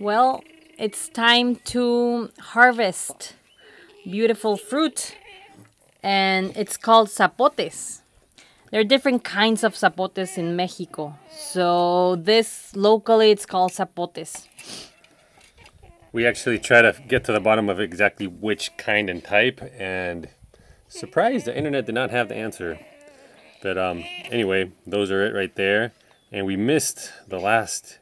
Well, it's time to harvest beautiful fruit, and it's called zapotes. There are different kinds of zapotes in Mexico. So this locally it's called zapotes. We actually try to get to the bottom of exactly which kind and type, and surprised the internet did not have the answer. But anyway, those are it right there. And we missed the last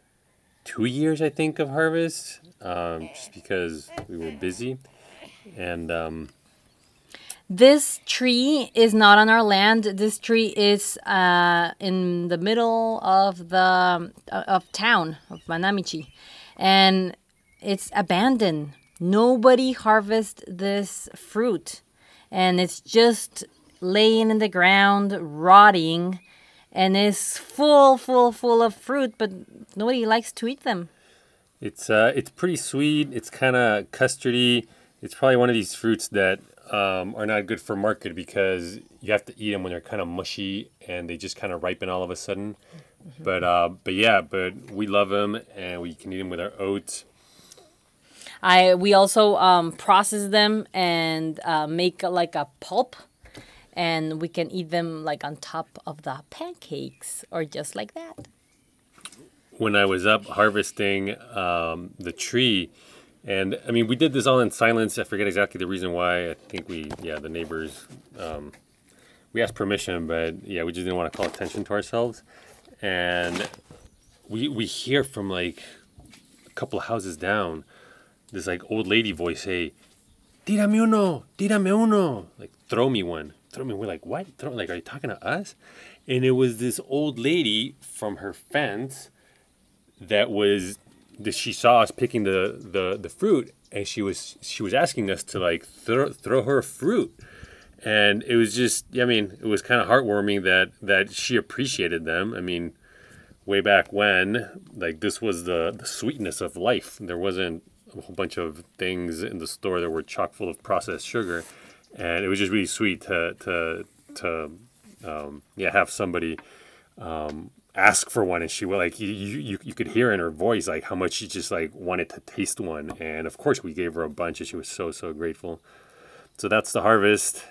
2 years, I think, of harvest, just because we were busy. And This tree is not on our land. This tree is in the middle of the of town of Manamichi, and it's abandoned. Nobody harvests this fruit, and it's just laying in the ground, rotting, and it's full of fruit, but nobody likes to eat them. it's pretty sweet. It's kind of custardy. It's probably one of these fruits that are not good for market because you have to eat them when they're kind of mushy and they just kind of ripen all of a sudden. But we love them and we can eat them with our oats. We also process them and make like a pulp, and we can eat them like on top of the pancakes or just like that. When I was up harvesting the tree, and I mean, we did this all in silence. I forget exactly the reason why. I think the neighbors, we asked permission, but yeah, we just didn't want to call attention to ourselves. And we hear from like a couple of houses down this like old lady voice say, tírame uno, like throw me one, throw me. We're like, what? Like, are you talking to us? And it was this old lady from her fence that she saw us picking the fruit, and she was asking us to like throw her fruit. And it was just, I mean, it was kind of heartwarming that she appreciated them. I mean, way back when, like, this was the sweetness of life. There wasn't a whole bunch of things in the store that were chock full of processed sugar, and it was just really sweet to have somebody ask for one. And she was like, you could hear in her voice like how much she just like wanted to taste one. And of course we gave her a bunch, and she was so grateful. So that's the harvest.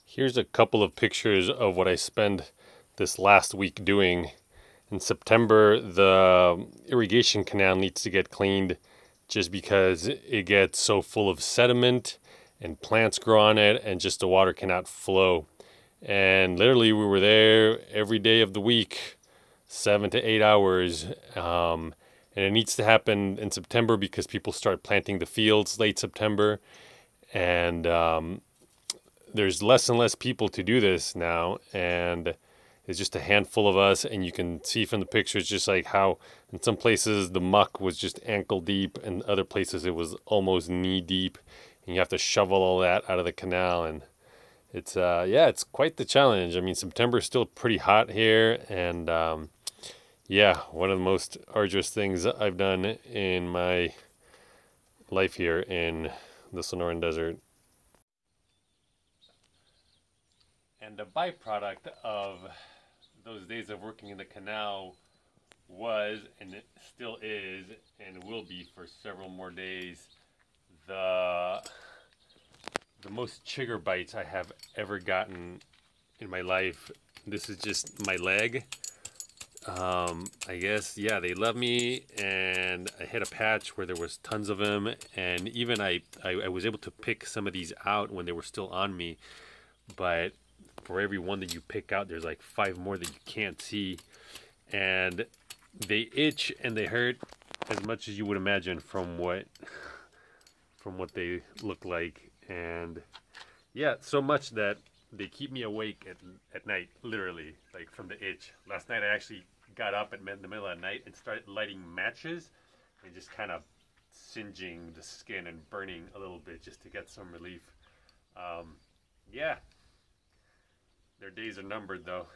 Here's a couple of pictures of what I spent this last week doing. In September, the irrigation canal needs to get cleaned just because it gets so full of sediment and plants grow on it and just the water cannot flow. And literally we were there every day of the week, 7 to 8 hours. And it needs to happen in September because people start planting the fields late September. And there's less and less people to do this now. And it's just a handful of us, and you can see from the pictures just like how in some places the muck was just ankle deep, and other places it was almost knee deep, and you have to shovel all that out of the canal. And it's it's quite the challenge. I mean, September is still pretty hot here, and one of the most arduous things I've done in my life here in the Sonoran Desert. And the byproduct of those days of working in the canal was, and it still is, and will be for several more days, the most chigger bites I have ever gotten in my life. This is just my leg. I guess, they love me, and I hit a patch where there was tons of them, and even I was able to pick some of these out when they were still on me, but for every one that you pick out, there's like 5 more that you can't see, and they itch and they hurt as much as you would imagine from what they look like. And so much that they keep me awake at night, literally, like from the itch. Last night I actually got up in the middle of the night and started lighting matches and just kind of singeing the skin and burning a little bit just to get some relief. Their days are numbered, though.